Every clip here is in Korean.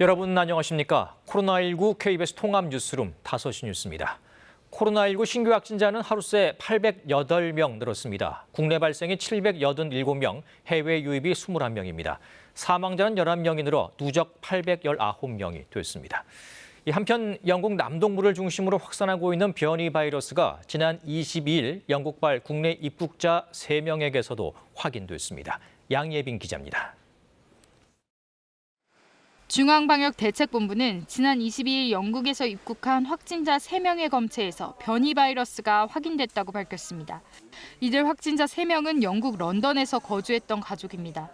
여러분 안녕하십니까? 코로나19 KBS 통합 뉴스룸 5시 뉴스입니다. 코로나19 신규 확진자는 하루 새 808명 늘었습니다. 국내 발생이 787명, 해외 유입이 21명입니다. 사망자는 11명이 늘어 누적 819명이 됐습니다. 한편 영국 남동부를 중심으로 확산하고 있는 변이 바이러스가 지난 22일 영국발 국내 입국자 3명에게서도 확인됐습니다. 양예빈 기자입니다. 중앙방역대책본부는 지난 22일 영국에서 입국한 확진자 3명의 검체에서 변이 바이러스가 확인됐다고 밝혔습니다. 이들 확진자 3명은 영국 런던에서 거주했던 가족입니다.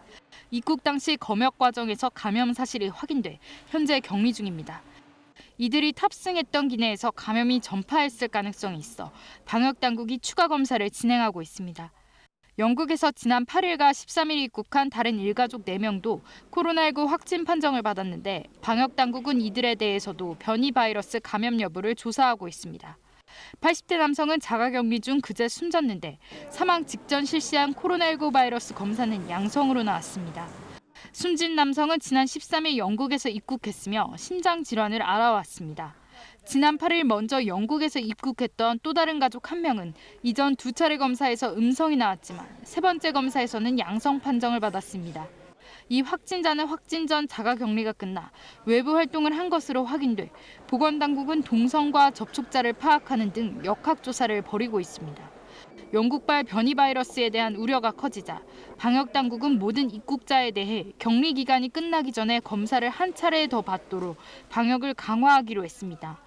입국 당시 검역 과정에서 감염 사실이 확인돼 현재 격리 중입니다. 이들이 탑승했던 기내에서 감염이 전파했을 가능성이 있어 방역당국이 추가 검사를 진행하고 있습니다. 영국에서 지난 8일과 13일 입국한 다른 일가족 4명도 코로나19 확진 판정을 받았는데 방역당국은 이들에 대해서도 변이 바이러스 감염 여부를 조사하고 있습니다. 80대 남성은 자가격리 중 그제 숨졌는데 사망 직전 실시한 코로나19 바이러스 검사는 양성으로 나왔습니다. 숨진 남성은 지난 13일 영국에서 입국했으며 심장 질환을 앓아왔습니다. 지난 8일 먼저 영국에서 입국했던 또 다른 가족 1명은 이전 2차례 검사에서 음성이 나왔지만 3번째 검사에서는 양성 판정을 받았습니다. 이 확진자는 확진 전 자가격리가 끝나 외부 활동을 한 것으로 확인돼 보건당국은 동선과 접촉자를 파악하는 등 역학조사를 벌이고 있습니다. 영국발 변이 바이러스에 대한 우려가 커지자 방역당국은 모든 입국자에 대해 격리 기간이 끝나기 전에 검사를 한 차례 더 받도록 방역을 강화하기로 했습니다.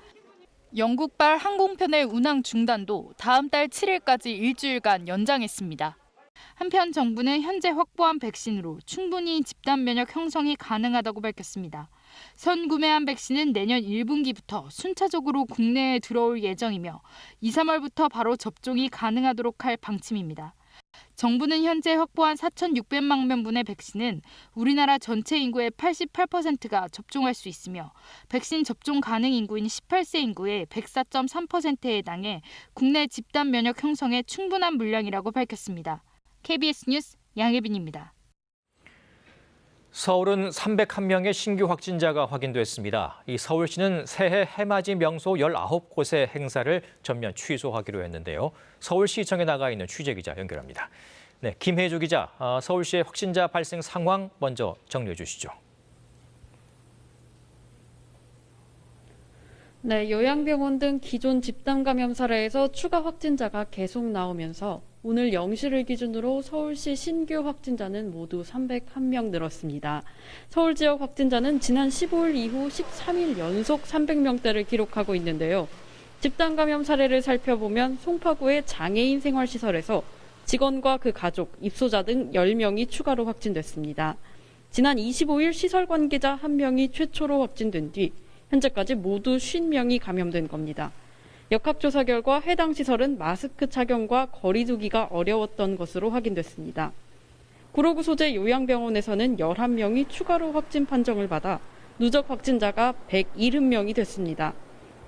영국발 항공편의 운항 중단도 다음 달 7일까지 일주일간 연장했습니다. 한편 정부는 현재 확보한 백신으로 충분히 집단 면역 형성이 가능하다고 밝혔습니다. 선구매한 백신은 내년 1분기부터 순차적으로 국내에 들어올 예정이며 2, 3월부터 바로 접종이 가능하도록 할 방침입니다. 정부는 현재 확보한 4,600만 명분의 백신은 우리나라 전체 인구의 88%가 접종할 수 있으며 백신 접종 가능 인구인 18세 인구의 104.3%에 해당해 국내 집단 면역 형성에 충분한 물량이라고 밝혔습니다. KBS 뉴스 양예빈입니다. 서울은 301명의 신규 확진자가 확인됐습니다. 이 서울시는 새해 해맞이 명소 19곳의 행사를 전면 취소하기로 했는데요. 서울시청에 나가 있는 취재기자 연결합니다. 네, 김혜주 기자, 서울시의 확진자 발생 상황 먼저 정리해 주시죠. 네, 요양병원 등 기존 집단 감염 사례에서 추가 확진자가 계속 나오면서 오늘 0시를 기준으로 서울시 신규 확진자는 모두 301명 늘었습니다. 서울 지역 확진자는 지난 15일 이후 13일 연속 300명대를 기록하고 있는데요. 집단 감염 사례를 살펴보면 송파구의 장애인 생활시설에서 직원과 그 가족, 입소자 등 10명이 추가로 확진됐습니다. 지난 25일 시설 관계자 1명이 최초로 확진된 뒤 현재까지 모두 50명이 감염된 겁니다. 역학조사 결과 해당 시설은 마스크 착용과 거리 두기가 어려웠던 것으로 확인됐습니다. 구로구 소재 요양병원에서는 11명이 추가로 확진 판정을 받아 누적 확진자가 170명이 됐습니다.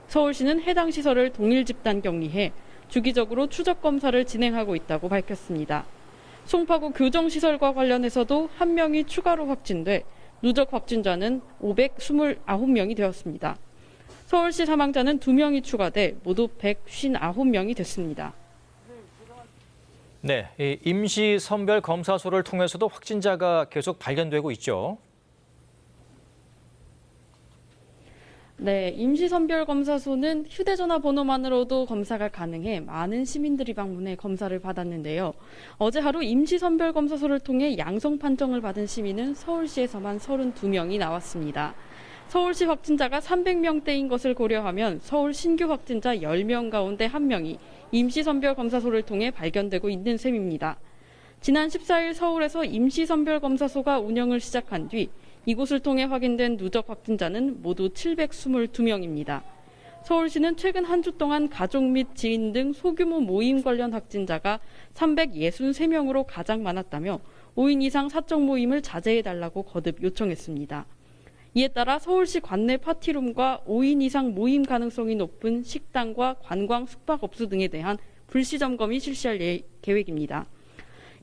서울시는 해당 시설을 동일 집단 격리해 주기적으로 추적 검사를 진행하고 있다고 밝혔습니다. 송파구 교정시설과 관련해서도 1명이 추가로 확진돼 누적 확진자는 529명이 되었습니다. 서울시 사망자는 2명이 추가돼 모두 159명이 됐습니다. 네, 임시 선별 검사소를 통해서도 확진자가 계속 발견되고 있죠. 네, 임시선별검사소는 휴대전화 번호만으로도 검사가 가능해 많은 시민들이 방문해 검사를 받았는데요. 어제 하루 임시선별검사소를 통해 양성 판정을 받은 시민은 서울시에서만 32명이 나왔습니다. 서울시 확진자가 300명대인 것을 고려하면 서울 신규 확진자 10명 가운데 1명이 임시선별검사소를 통해 발견되고 있는 셈입니다. 지난 14일 서울에서 임시선별검사소가 운영을 시작한 뒤 이곳을 통해 확인된 누적 확진자는 모두 722명입니다. 서울시는 최근 한 주 동안 가족 및 지인 등 소규모 모임 관련 확진자가 363명으로 가장 많았다며 5인 이상 사적 모임을 자제해달라고 거듭 요청했습니다. 이에 따라 서울시 관내 파티룸과 5인 이상 모임 가능성이 높은 식당과 관광 숙박업소 등에 대한 불시 점검이 실시할 계획입니다.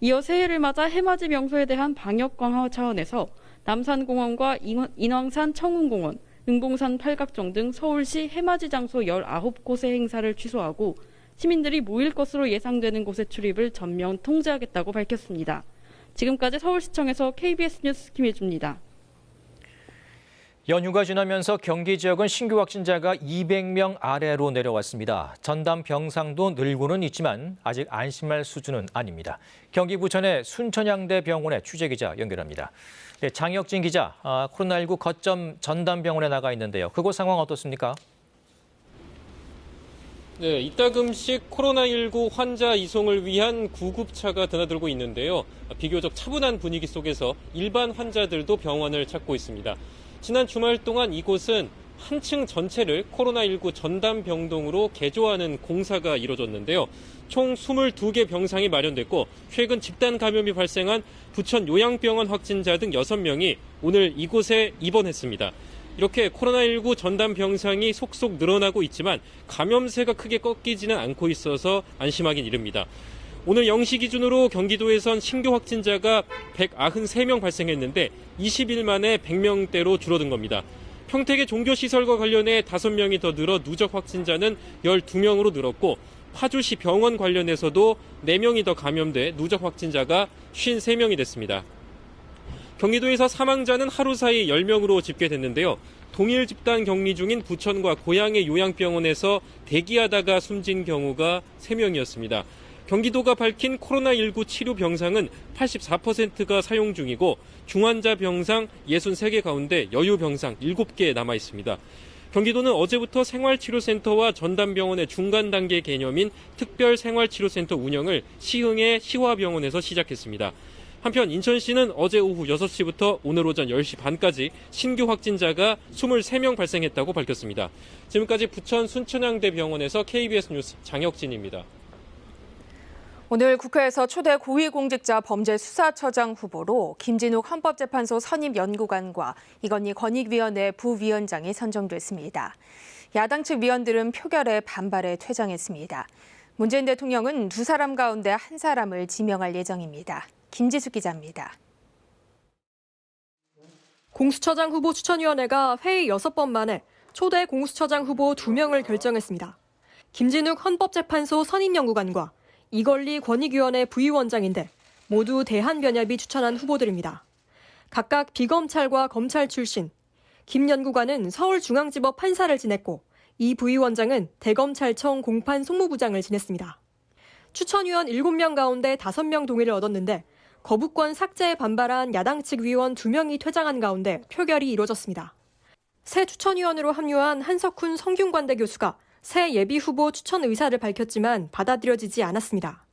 이어 새해를 맞아 해맞이 명소에 대한 방역 강화 차원에서 남산공원과 인왕산 청운공원, 응봉산 팔각정 등 서울시 해맞이 장소 19곳의 행사를 취소하고 시민들이 모일 것으로 예상되는 곳의 출입을 전면 통제하겠다고 밝혔습니다. 지금까지 서울시청에서 KBS 뉴스 김혜주입니다. 연휴가 지나면서 경기 지역은 신규 확진자가 200명 아래로 내려왔습니다. 전담 병상도 늘고는 있지만 아직 안심할 수준은 아닙니다. 경기 부천의 순천향대 병원의 취재기자 연결합니다. 네, 장혁진 기자, 코로나19 거점 전담병원에 나가 있는데요. 그곳 상황 어떻습니까? 네, 이따금씩 코로나19 환자 이송을 위한 구급차가 드나들고 있는데요. 비교적 차분한 분위기 속에서 일반 환자들도 병원을 찾고 있습니다. 지난 주말 동안 이곳은 한 층 전체를 코로나19 전담병동으로 개조하는 공사가 이뤄졌는데요. 총 22개 병상이 마련됐고 최근 집단 감염이 발생한 부천 요양병원 확진자 등 6명이 오늘 이곳에 입원했습니다. 이렇게 코로나19 전담 병상이 속속 늘어나고 있지만 감염세가 크게 꺾이지는 않고 있어서 안심하긴 이릅니다. 오늘 0시 기준으로 경기도에선 신규 확진자가 193명 발생했는데 20일 만에 100명대로 줄어든 겁니다. 평택의 종교시설과 관련해 5명이 더 늘어 누적 확진자는 12명으로 늘었고 파주시 병원 관련해서도 4명이 더 감염돼 누적 확진자가 53명이 됐습니다. 경기도에서 사망자는 하루 사이 10명으로 집계됐는데요. 동일 집단 격리 중인 부천과 고양의 요양병원에서 대기하다가 숨진 경우가 3명이었습니다. 경기도가 밝힌 코로나19 치료 병상은 84%가 사용 중이고 중환자 병상 63개 가운데 여유 병상 7개 남아 있습니다. 경기도는 어제부터 생활치료센터와 전담병원의 중간 단계 개념인 특별생활치료센터 운영을 시흥의 시화병원에서 시작했습니다. 한편 인천시는 어제 오후 6시부터 오늘 오전 10시 반까지 신규 확진자가 23명 발생했다고 밝혔습니다. 지금까지 부천 순천향대 병원에서 KBS 뉴스 장혁진입니다. 오늘 국회에서 초대 고위공직자 범죄수사처장 후보로 김진욱 헌법재판소 선임연구관과 이건희 권익위원회 부위원장이 선정됐습니다. 야당 측 위원들은 표결에 반발해 퇴장했습니다. 문재인 대통령은 두 사람 가운데 한 사람을 지명할 예정입니다. 김지숙 기자입니다. 공수처장 후보 추천위원회가 회의 6번 만에 초대 공수처장 후보 2명을 결정했습니다. 김진욱 헌법재판소 선임연구관과 이건희 권익위원회 부위원장인데 모두 대한변협이 추천한 후보들입니다. 각각 비검찰과 검찰 출신, 김 연구관은 서울중앙지법 판사를 지냈고 이 부위원장은 대검찰청 공판 송무부장을 지냈습니다. 추천위원 7명 가운데 5명 동의를 얻었는데 거부권 삭제에 반발한 야당 측 위원 2명이 퇴장한 가운데 표결이 이뤄졌습니다. 새 추천위원으로 합류한 한석훈 성균관대 교수가 새 예비후보 추천 의사를 밝혔지만 받아들여지지 않았습니다.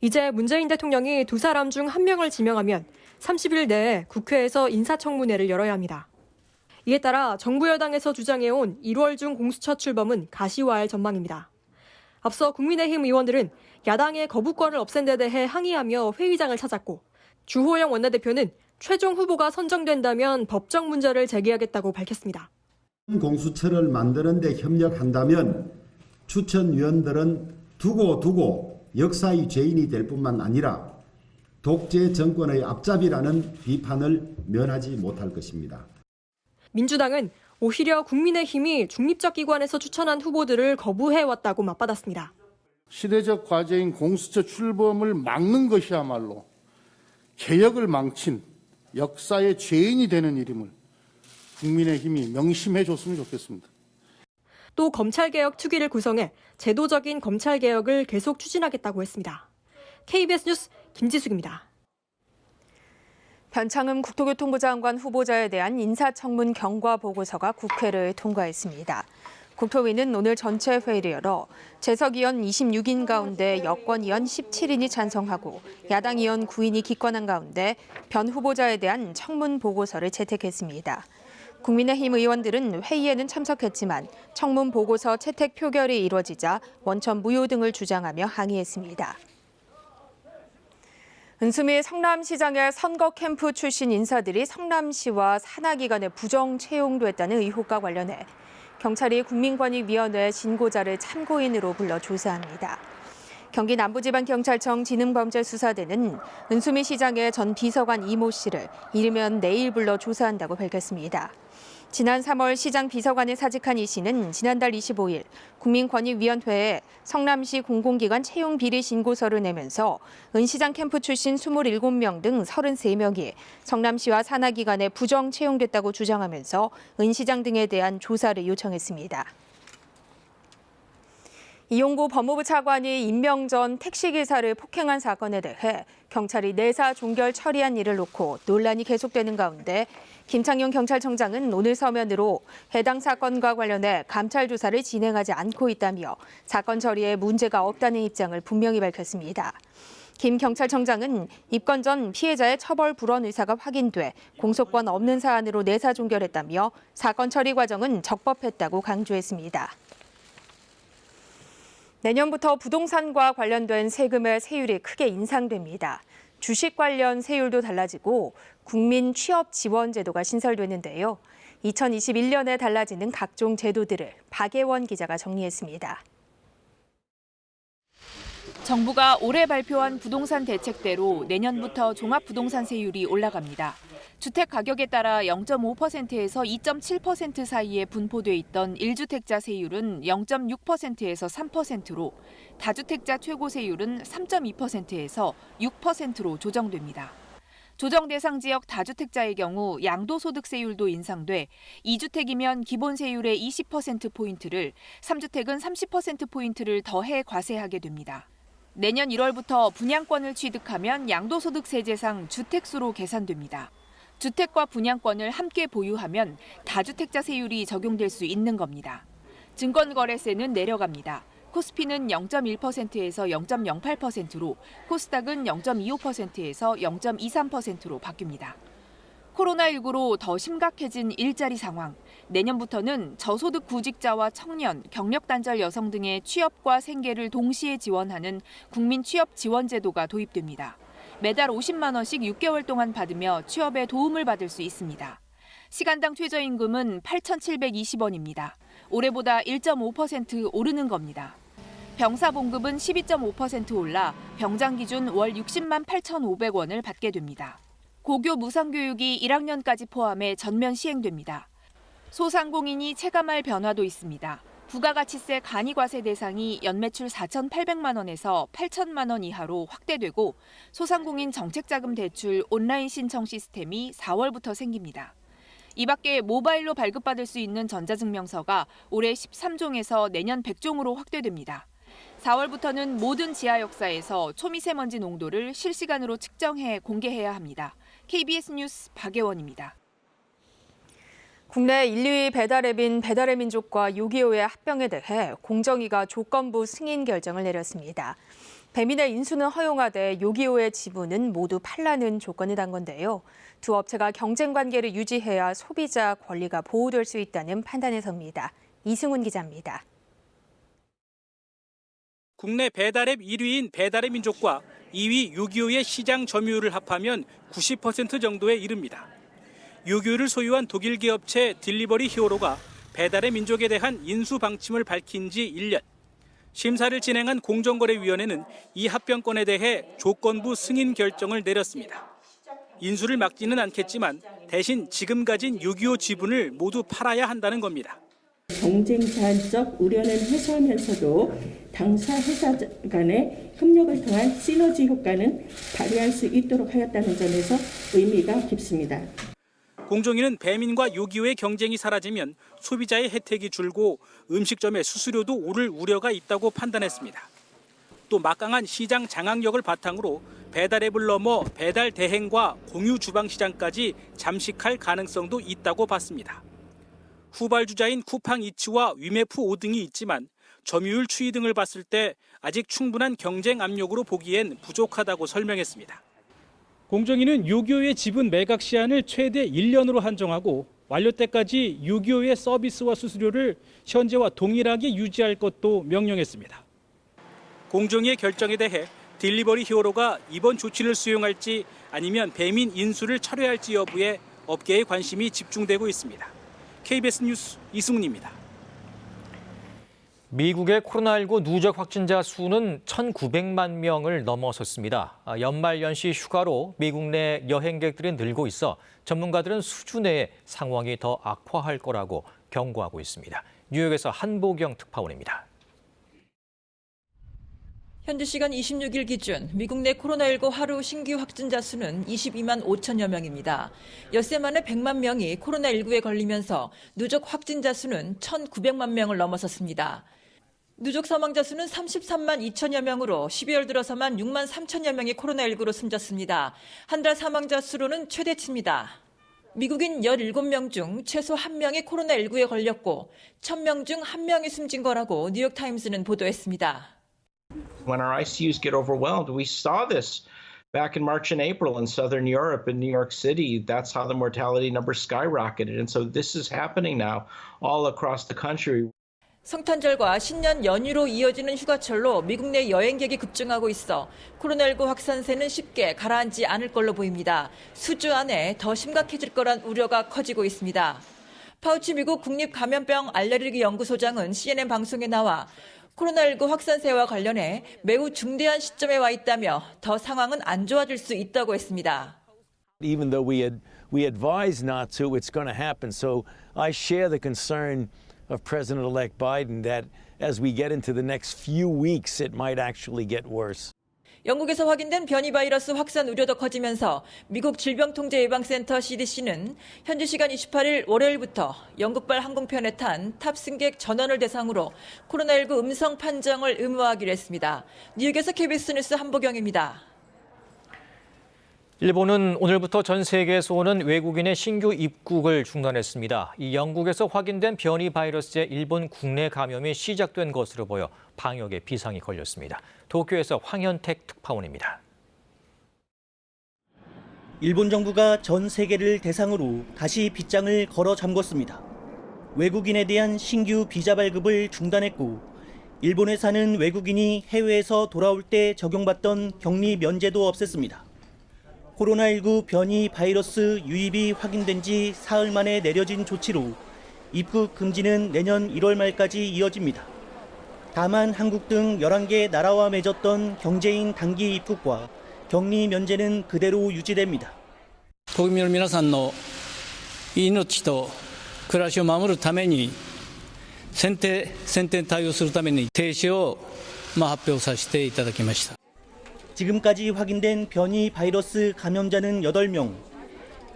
이제 문재인 대통령이 두 사람 중 한 명을 지명하면 30일 내에 국회에서 인사청문회를 열어야 합니다. 이에 따라 정부 여당에서 주장해온 1월 중 공수처 출범은 가시화할 전망입니다. 앞서 국민의힘 의원들은 야당의 거부권을 없앤 데 대해 항의하며 회의장을 찾았고 주호영 원내대표는 최종 후보가 선정된다면 법적 문제를 제기하겠다고 밝혔습니다. 공수처를 만드는 데 협력한다면 추천위원들은 두고 역사의 죄인이 될 뿐만 아니라 독재 정권의 앞잡이라는 비판을 면하지 못할 것입니다. 민주당은 오히려 국민의힘이 중립적 기관에서 추천한 후보들을 거부해왔다고 맞받았습니다. 시대적 과제인 공수처 출범을 막는 것이야말로 개혁을 망친 역사의 죄인이 되는 일임을 국민의힘이 명심해 줬으면 좋겠습니다. 또 검찰개혁 특위를 구성해 제도적인 검찰개혁을 계속 추진하겠다고 했습니다. KBS 뉴스 김지숙입니다. 변창흠 국토교통부 장관 후보자에 대한 인사청문 경과 보고서가 국회를 통과했습니다. 국토위는 오늘 전체 회의를 열어 재석 의원 26인 가운데 여권 의원 17인이 찬성하고 야당 의원 9인이 기권한 가운데 변 후보자에 대한 청문 보고서를 채택했습니다. 국민의힘 의원들은 회의에는 참석했지만 청문 보고서 채택 표결이 이뤄지자 원천 무효 등을 주장하며 항의했습니다. 은수미 성남시장의 선거 캠프 출신 인사들이 성남시와 산하기관에 부정 채용됐다는 의혹과 관련해 경찰이 국민권익위원회 신고자를 참고인으로 불러 조사합니다. 경기 남부지방경찰청 지능범죄수사대는 은수미 시장의 전 비서관 이모 씨를 이르면 내일 불러 조사한다고 밝혔습니다. 지난 3월 시장 비서관을 사직한 이 씨는 지난달 25일 국민권익위원회에 성남시 공공기관 채용 비리 신고서를 내면서 은 시장 캠프 출신 27명 등 33명이 성남시와 산하기관에 부정 채용됐다고 주장하면서 은 시장 등에 대한 조사를 요청했습니다. 이용구 법무부 차관이 임명 전 택시기사를 폭행한 사건에 대해 경찰이 내사 종결 처리한 일을 놓고 논란이 계속되는 가운데 김창룡 경찰청장은 오늘 서면으로 해당 사건과 관련해 감찰 조사를 진행하지 않고 있다며 사건 처리에 문제가 없다는 입장을 분명히 밝혔습니다. 김 경찰청장은 입건 전 피해자의 처벌 불원 의사가 확인돼 공소권 없는 사안으로 내사 종결했다며 사건 처리 과정은 적법했다고 강조했습니다. 내년부터 부동산과 관련된 세금의 세율이 크게 인상됩니다. 주식 관련 세율도 달라지고 국민 취업 지원 제도가 신설되는데요. 2021년에 달라지는 각종 제도들을 박예원 기자가 정리했습니다. 정부가 올해 발표한 부동산 대책대로 내년부터 종합부동산 세율이 올라갑니다. 주택 가격에 따라 0.5%에서 2.7% 사이에 분포돼 있던 1주택자 세율은 0.6%에서 3%로, 다주택자 최고 세율은 3.2%에서 6%로 조정됩니다. 조정 대상 지역 다주택자의 경우 양도소득세율도 인상돼 2주택이면 기본 세율의 20%포인트를, 3주택은 30%포인트를 더해 과세하게 됩니다. 내년 1월부터 분양권을 취득하면 양도소득세제상 주택수로 계산됩니다. 주택과 분양권을 함께 보유하면 다주택자 세율이 적용될 수 있는 겁니다. 증권거래세는 내려갑니다. 코스피는 0.1%에서 0.08%로, 코스닥은 0.25%에서 0.23%로 바뀝니다. 코로나19로 더 심각해진 일자리 상황. 내년부터는 저소득 구직자와 청년, 경력 단절 여성 등의 취업과 생계를 동시에 지원하는 국민 취업 지원 제도가 도입됩니다. 매달 50만 원씩 6개월 동안 받으며 취업에 도움을 받을 수 있습니다. 시간당 최저임금은 8,720원입니다. 올해보다 1.5% 오르는 겁니다. 병사봉급은 12.5% 올라 병장 기준 월 60만 8,500원을 받게 됩니다. 고교 무상교육이 1학년까지 포함해 전면 시행됩니다. 소상공인이 체감할 변화도 있습니다. 부가가치세 간이과세 대상이 연매출 4,800만 원에서 8,000만 원 이하로 확대되고, 소상공인 정책자금 대출 온라인 신청 시스템이 4월부터 생깁니다. 이 밖에 모바일로 발급받을 수 있는 전자증명서가 올해 13종에서 내년 100종으로 확대됩니다. 4월부터는 모든 지하역사에서 초미세먼지 농도를 실시간으로 측정해 공개해야 합니다. KBS 뉴스 박예원입니다. 국내 1, 2위 배달앱인 배달의 민족과 요기요의 합병에 대해 공정위가 조건부 승인 결정을 내렸습니다. 배민의 인수는 허용하되 요기요의 지분은 모두 팔라는 조건을 단 건데요. 두 업체가 경쟁 관계를 유지해야 소비자 권리가 보호될 수 있다는 판단에 섭니다. 이승훈 기자입니다. 국내 배달앱 1위인 배달의 민족과 2위 요기요의 시장 점유율을 합하면 90% 정도에 이릅니다. 요기요를 소유한 독일 기업체 딜리버리 히어로가 배달의 민족에 대한 인수 방침을 밝힌 지 1년. 심사를 진행한 공정거래위원회는 이 합병권에 대해 조건부 승인 결정을 내렸습니다. 인수를 막지는 않겠지만 대신 지금 가진 요기요 지분을 모두 팔아야 한다는 겁니다. 경쟁 제한적 우려는 해소하면서도 당사 회사 간의 협력을 통한 시너지 효과는 발휘할 수 있도록 하였다는 점에서 의미가 깊습니다. 공정위는 배민과 요기요의 경쟁이 사라지면 소비자의 혜택이 줄고 음식점의 수수료도 오를 우려가 있다고 판단했습니다. 또 막강한 시장 장악력을 바탕으로 배달앱을 넘어 배달 대행과 공유 주방 시장까지 잠식할 가능성도 있다고 봤습니다. 후발주자인 쿠팡이츠와 위메프 5등이 있지만 점유율 추이 등을 봤을 때 아직 충분한 경쟁 압력으로 보기엔 부족하다고 설명했습니다. 공정위는 요기요의 지분 매각 시한을 최대 1년으로 한정하고 완료 때까지 요기요의 서비스와 수수료를 현재와 동일하게 유지할 것도 명령했습니다. 공정위의 결정에 대해 딜리버리 히어로가 이번 조치를 수용할지 아니면 배민 인수를 철회할지 여부에 업계의 관심이 집중되고 있습니다. KBS 뉴스 이승훈입니다. 미국의 코로나19 누적 확진자 수는 1,900만 명을 넘어섰습니다. 연말연시 휴가로 미국 내 여행객들이 늘고 있어 전문가들은 수주 내에 상황이 더 악화할 거라고 경고하고 있습니다. 뉴욕에서 한보경 특파원입니다. 현지 시간 26일 기준 미국 내 코로나19 하루 신규 확진자 수는 22만 5천여 명입니다. 엿새 만에 100만 명이 코로나19에 걸리면서 누적 확진자 수는 1,900만 명을 넘어섰습니다. 누적 사망자 수는 33만 2천여 명으로 12월 들어서만 6만 3천여 명이 코로나19로 숨졌습니다. 한 달 사망자 수로는 최대치입니다. 미국인 17명 중 최소 1명이 코로나19에 걸렸고 1,000명 중 1명이 숨진 거라고 뉴욕타임스는 보도했습니다. When our ICUs get overwhelmed, we saw this back in March and April in Southern Europe, in New York City. That's how the mortality numbers skyrocketed. And so this is happening now all across the country. 성탄절과 신년 연휴로 이어지는 휴가철로 미국 내 여행객이 급증하고 있어 코로나19 확산세는 쉽게 가라앉지 않을 걸로 보입니다. 수주 안에 더 심각해질 거란 우려가 커지고 있습니다. 파우치 미국 국립감염병 알레르기 연구소장은 CNN 방송에 나와 코로나19 확산세와 관련해 매우 중대한 시점에 와 있다며 더 상황은 안 좋아질 수 있다고 했습니다. Even though we advise not to, it's going to happen. So I share the concern of President-elect Biden that as we get into the next few weeks, it might actually get worse. 영국에서 확인된 변이 바이러스 확산 우려도 커지면서 미국 질병통제예방센터 CDC는 현지 시간 28일 월요일부터 영국발 항공편에 탄 탑승객 전원을 대상으로 코로나19 음성 판정을 의무화하기로 했습니다. 뉴욕에서 KBS 뉴스 한보경입니다. 일본은 오늘부터 전 세계에서 오는 외국인의 신규 입국을 중단했습니다. 이 영국에서 확인된 변이 바이러스의 일본 국내 감염이 시작된 것으로 보여 방역에 비상이 걸렸습니다. 도쿄에서 황현택 특파원입니다. 일본 정부가 전 세계를 대상으로 다시 빗장을 걸어 잠궜습니다. 외국인에 대한 신규 비자 발급을 중단했고 일본에 사는 외국인이 해외에서 돌아올 때 적용받던 격리 면제도 없앴습니다. 코로나19 변이 바이러스 유입이 확인된 지 사흘 만에 내려진 조치로 입국 금지는 내년 1월 말까지 이어집니다. 다만 한국 등 11개 나라와 맺었던 경제인 단기 입국과 격리 면제는 그대로 유지됩니다. 国民の皆さんの命と暮らしを守るために先手対応するために停止を発表させていただきました。 지금까지 확인된 변이 바이러스 감염자는 8명.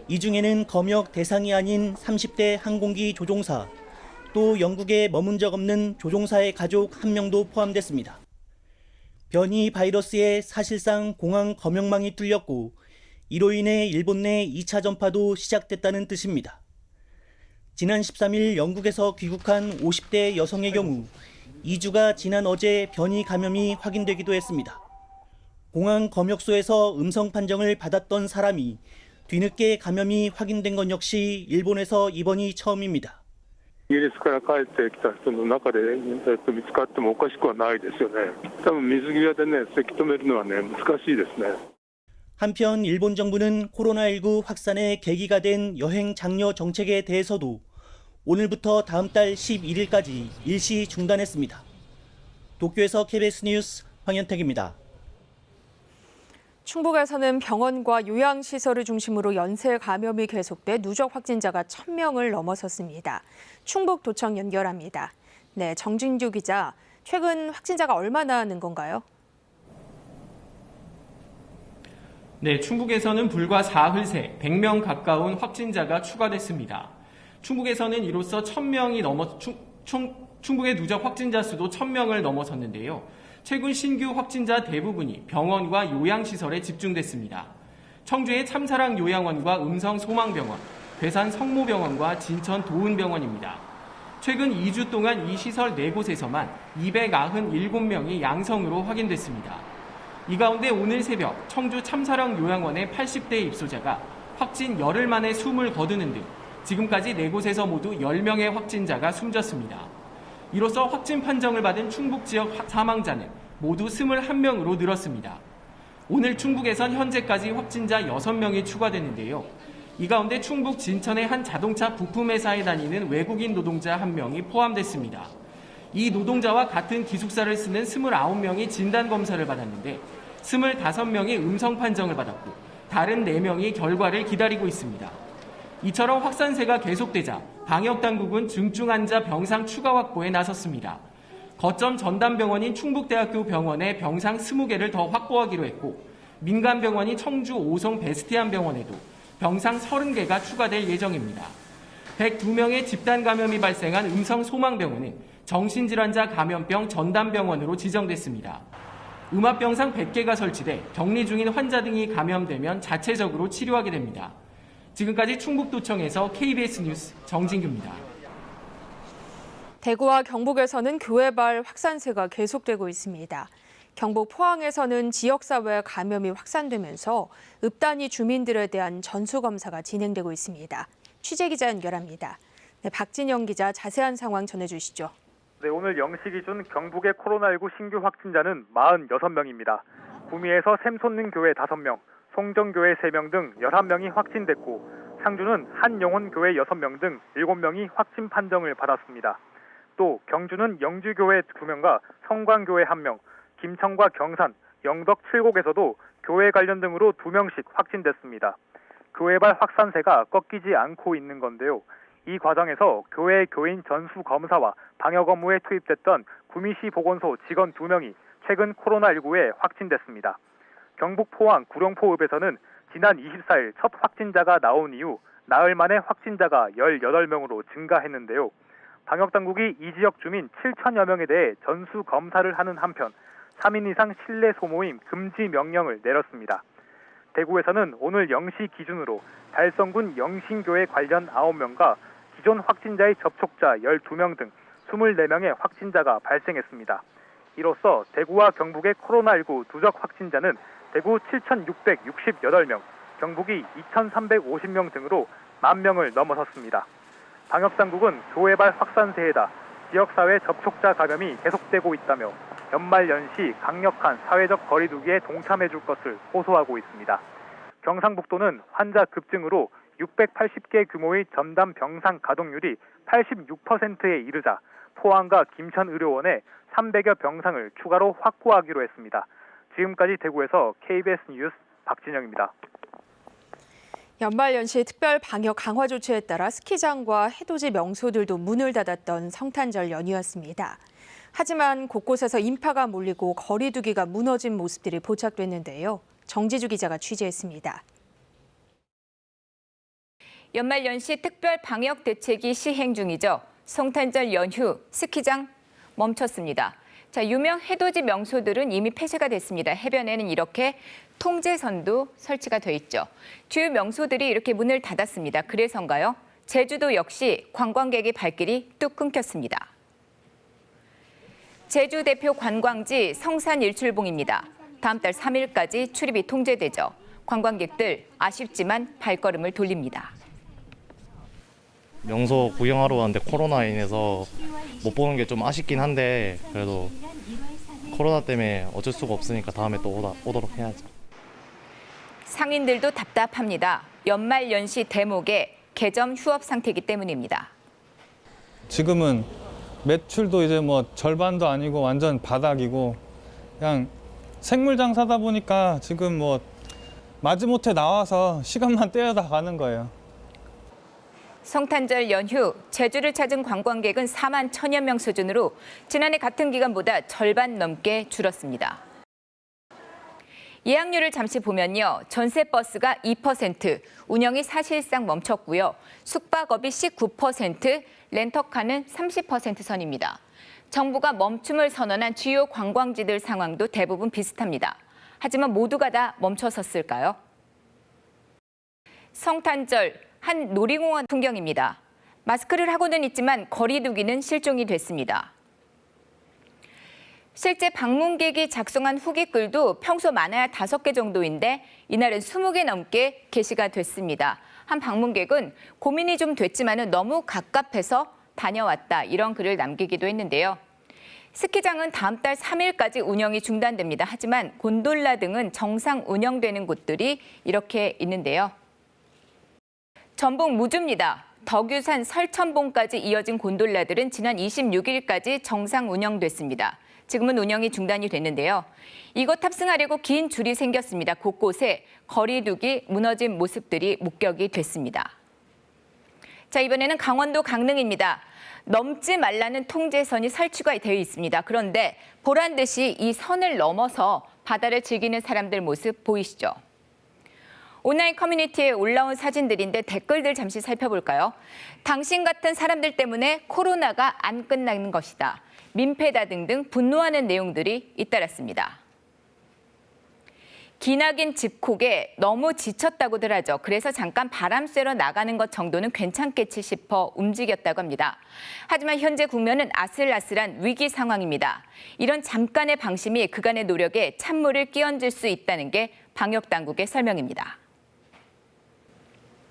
이 중에는 검역 대상이 아닌 30대 항공기 조종사, 또 영국에 머문 적 없는 조종사의 가족 1명도 포함됐습니다. 변이 바이러스에 사실상 공항 검역망이 뚫렸고 이로 인해 일본 내 2차 전파도 시작됐다는 뜻입니다. 지난 13일 영국에서 귀국한 50대 여성의 경우 2주가 지난 어제 변이 감염이 확인되기도 했습니다. 공항 검역소에서 음성 판정을 받았던 사람이 뒤늦게 감염이 확인된 건 역시 일본에서 이번이 처음입니다. イギリスから帰ってきた人の中で見つかってもおかしくはないですよね。多分水際でね、せき止めるのはね、難しいですね。 한편 일본 정부는 코로나19 확산의 계기가 된 여행 장려 정책에 대해서도 오늘부터 다음 달 11일까지 일시 중단했습니다. 도쿄에서 KBS 뉴스 황현택입니다. 충북에서는 병원과 요양시설을 중심으로 연쇄 감염이 계속돼 누적 확진자가 1,000명을 넘어섰습니다. 충북도청 연결합니다. 네, 정진주 기자, 최근 확진자가 얼마나 는 건가요? 네, 충북에서는 불과 사흘 새 100명 가까운 확진자가 추가됐습니다. 충북에서는 이로써 1,000명이 충북의 누적 확진자 수도 1,000명을 넘어섰는데요. 최근 신규 확진자 대부분이 병원과 요양시설에 집중됐습니다. 청주의 참사랑 요양원과 음성 소망병원, 괴산 성모병원과 진천 도은병원입니다. 최근 2주 동안 이 시설 4곳에서만 297명이 양성으로 확인됐습니다. 이 가운데 오늘 새벽 청주 참사랑 요양원의 80대 입소자가 확진 열흘 만에 숨을 거두는 등 지금까지 4곳에서 모두 10명의 확진자가 숨졌습니다. 이로써 확진 판정을 받은 충북 지역 사망자는 모두 21명으로 늘었습니다. 오늘 충북에선 현재까지 확진자 6명이 추가됐는데요. 이 가운데 충북 진천의 한 자동차 부품회사에 다니는 외국인 노동자 1명이 포함됐습니다. 이 노동자와 같은 기숙사를 쓰는 29명이 진단검사를 받았는데 25명이 음성 판정을 받았고 다른 4명이 결과를 기다리고 있습니다. 이처럼 확산세가 계속되자 방역당국은 중증 환자 병상 추가 확보에 나섰습니다. 거점 전담병원인 충북대학교 병원에 병상 20개를 더 확보하기로 했고 민간병원인 청주 오송 베스티안 병원에도 병상 30개가 추가될 예정입니다. 102명의 집단 감염이 발생한 음성 소망병원은 정신질환자 감염병 전담병원으로 지정됐습니다. 음압병상 100개가 설치돼 격리 중인 환자 등이 감염되면 자체적으로 치료하게 됩니다. 지금까지 충북도청에서 KBS 뉴스 정진규입니다. 대구와 경북에서는 교회발 확산세가 계속되고 있습니다. 경북 포항에서는 지역사회 감염이 확산되면서 읍단위 주민들에 대한 전수검사가 진행되고 있습니다. 취재기자 연결합니다. 네, 박진영 기자 자세한 상황 전해주시죠. 네, 오늘 0시 기준 경북의 코로나19 신규 확진자는 46명입니다. 구미에서 샘솟는교회 5명, 송정교회 3명 등 11명이 확진됐고 상주는 한영혼교회 6명 등 7명이 확진 판정을 받았습니다. 또 경주는 영주교회 2명과 성광교회 1명, 김천과 경산, 영덕 7곡에서도 교회 관련 등으로 2명씩 확진됐습니다. 교회발 확산세가 꺾이지 않고 있는 건데요. 이 과정에서 교회 교인 전수 검사와 방역 업무에 투입됐던 구미시 보건소 직원 2명이 최근 코로나19에 확진됐습니다. 경북 포항 구룡포읍에서는 지난 24일 첫 확진자가 나온 이후 나흘 만에 확진자가 18명으로 증가했는데요. 방역당국이 이 지역 주민 7천여 명에 대해 전수 검사를 하는 한편 3인 이상 실내 소모임 금지 명령을 내렸습니다. 대구에서는 오늘 0시 기준으로 달성군 영신교회 관련 9명과 기존 확진자의 접촉자 12명 등 24명의 확진자가 발생했습니다. 이로써 대구와 경북의 코로나19 누적 확진자는 대구 7,668명, 경북이 2,350명 등으로 10,000명을 넘어섰습니다. 방역당국은 교회발 확산세에다 지역사회 접촉자 감염이 계속되고 있다며 연말연시 강력한 사회적 거리두기에 동참해줄 것을 호소하고 있습니다. 경상북도는 환자 급증으로 680개 규모의 전담 병상 가동률이 86%에 이르자 포항과 김천의료원에 300여 병상을 추가로 확보하기로 했습니다. 지금까지 대구에서 KBS 뉴스 박진영입니다. 연말연시 특별 방역 강화 조치에 따라 스키장과 해돋이 명소들도 문을 닫았던 성탄절 연휴였습니다. 하지만 곳곳에서 인파가 몰리고 거리두기가 무너진 모습들이 포착됐는데요. 정지주 기자가 취재했습니다. 연말연시 특별 방역 대책이 시행 중이죠. 성탄절 연휴 스키장 멈췄습니다. 자, 유명 해돋이 명소들은 이미 폐쇄가 됐습니다. 해변에는 이렇게 통제선도 설치가 돼 있죠. 주요 명소들이 이렇게 문을 닫았습니다. 그래서인가요? 제주도 역시 관광객의 발길이 뚝 끊겼습니다. 제주 대표 관광지 성산일출봉입니다. 다음 달 3일까지 출입이 통제되죠. 관광객들 아쉽지만 발걸음을 돌립니다. 명소 구경하러 왔는데 코로나에 인해서 못 보는 게 좀 아쉽긴 한데 그래도 코로나 때문에 어쩔 수가 없으니까 다음에 또 오도록 해야죠. 상인들도 답답합니다. 연말연시 대목에 개점 휴업 상태이기 때문입니다. 지금은 매출도 이제 뭐 절반도 아니고 완전 바닥이고 그냥 생물 장사다 보니까 지금 뭐 마지못해 나와서 시간만 때우다 가는 거예요. 성탄절 연휴 제주를 찾은 관광객은 4만 1,000여 명 수준으로 지난해 같은 기간보다 절반 넘게 줄었습니다. 예약률을 잠시 보면요. 전세버스가 2%, 운영이 사실상 멈췄고요. 숙박업이 19%, 렌터카는 30% 선입니다. 정부가 멈춤을 선언한 주요 관광지들 상황도 대부분 비슷합니다. 하지만 모두가 다 멈춰섰을까요? 성탄절 한 놀이공원 풍경입니다. 마스크를 하고는 있지만 거리두기는 실종이 됐습니다. 실제 방문객이 작성한 후기글도 평소 많아야 5개 정도인데 이날은 20개 넘게 게시가 됐습니다. 한 방문객은 고민이 좀 됐지만은 너무 갑갑해서 다녀왔다 이런 글을 남기기도 했는데요. 스키장은 다음 달 3일까지 운영이 중단됩니다. 하지만 곤돌라 등은 정상 운영되는 곳들이 이렇게 있는데요. 전북 무주입니다. 덕유산 설천봉까지 이어진 곤돌라들은 지난 26일까지 정상 운영됐습니다. 지금은 운영이 중단이 됐는데요. 이곳 탑승하려고 긴 줄이 생겼습니다. 곳곳에 거리두기 무너진 모습들이 목격이 됐습니다. 자, 이번에는 강원도 강릉입니다. 넘지 말라는 통제선이 설치가 되어 있습니다. 그런데 보란 듯이 이 선을 넘어서 바다를 즐기는 사람들 모습 보이시죠? 온라인 커뮤니티에 올라온 사진들인데 댓글들 잠시 살펴볼까요? 당신 같은 사람들 때문에 코로나가 안 끝나는 것이다. 민폐다 등등 분노하는 내용들이 잇따랐습니다. 기나긴 집콕에 너무 지쳤다고들 하죠. 그래서 잠깐 바람 쐬러 나가는 것 정도는 괜찮겠지 싶어 움직였다고 합니다. 하지만 현재 국면은 아슬아슬한 위기 상황입니다. 이런 잠깐의 방심이 그간의 노력에 찬물을 끼얹을 수 있다는 게 방역당국의 설명입니다.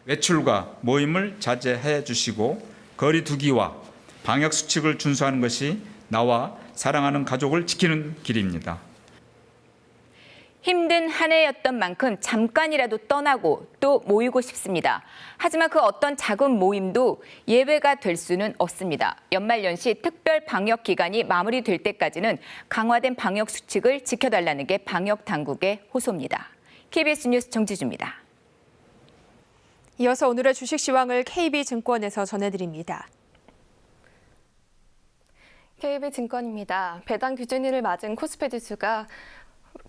외출과 모임을 자제해 주시고 거리 두기와 방역 수칙을 준수하는 것이 나와 사랑하는 가족을 지키는 길입니다. 힘든 한 해였던 만큼 잠깐이라도 떠나고 또 모이고 싶습니다. 하지만 그 어떤 작은 모임도 예외가 될 수는 없습니다. 연말연시 특별 방역 기간이 마무리될 때까지는 강화된 방역 수칙을 지켜달라는 게 방역 당국의 호소입니다. KBS 뉴스 정지주입니다. 이어서 오늘의 주식 시황을 KB증권에서 전해드립니다. KB증권입니다. 배당 기준일을 맞은 코스피 지수가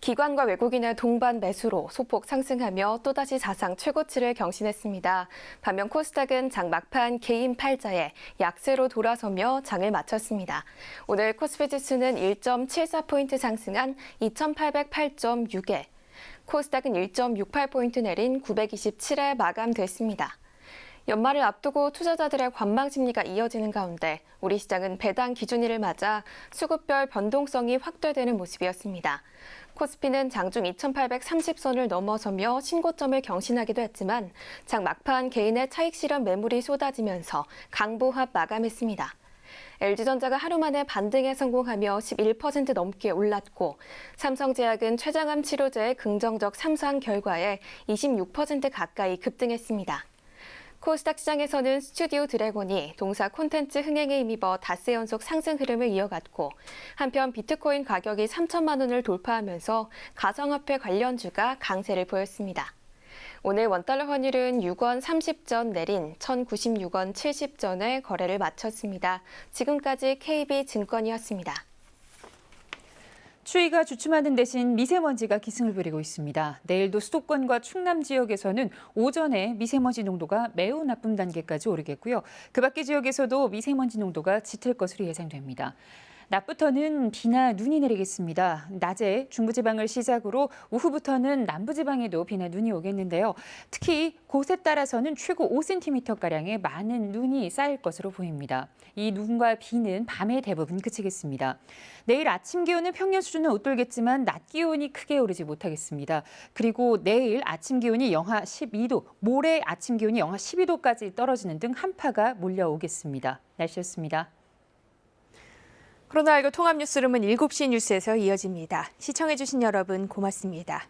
기관과 외국인의 동반 매수로 소폭 상승하며 또다시 사상 최고치를 경신했습니다. 반면 코스닥은 장 막판 개인 팔자에 약세로 돌아서며 장을 마쳤습니다. 오늘 코스피 지수는 1.74포인트 상승한 2808.6에 코스닥은 1.68포인트 내린 927에 마감됐습니다. 연말을 앞두고 투자자들의 관망 심리가 이어지는 가운데 우리 시장은 배당 기준일을 맞아 수급별 변동성이 확대되는 모습이었습니다. 코스피는 장중 2830선을 넘어서며 신고점을 경신하기도 했지만 장 막판 개인의 차익 실현 매물이 쏟아지면서 강보합 마감했습니다. LG전자가 하루 만에 반등에 성공하며 11% 넘게 올랐고 삼성제약은 췌장암 치료제의 긍정적 삼상 결과에 26% 가까이 급등했습니다. 코스닥 시장에서는 스튜디오 드래곤이 동사 콘텐츠 흥행에 힘입어 닷새 연속 상승 흐름을 이어갔고 한편 비트코인 가격이 3천만 원을 돌파하면서 가상화폐 관련주가 강세를 보였습니다. 오늘 원달러 환율은 6원 30전 내린 1,096원 70전에 거래를 마쳤습니다. 지금까지 KB증권이었습니다. 추위가 주춤하는 대신 미세먼지가 기승을 부리고 있습니다. 내일도 수도권과 충남 지역에서는 오전에 미세먼지 농도가 매우 나쁨 단계까지 오르겠고요. 그 밖의 지역에서도 미세먼지 농도가 짙을 것으로 예상됩니다. 낮부터는 비나 눈이 내리겠습니다. 낮에 중부지방을 시작으로 오후부터는 남부지방에도 비나 눈이 오겠는데요. 특히 곳에 따라서는 최고 5cm가량의 많은 눈이 쌓일 것으로 보입니다. 이 눈과 비는 밤에 대부분 그치겠습니다. 내일 아침 기온은 평년 수준을 웃돌겠지만 낮 기온이 크게 오르지 못하겠습니다. 그리고 내일 아침 기온이 영하 12도, 모레 아침 기온이 영하 12도까지 떨어지는 등 한파가 몰려오겠습니다. 날씨였습니다. 코로나19 통합뉴스룸은 7시 뉴스에서 이어집니다. 시청해주신 여러분 고맙습니다.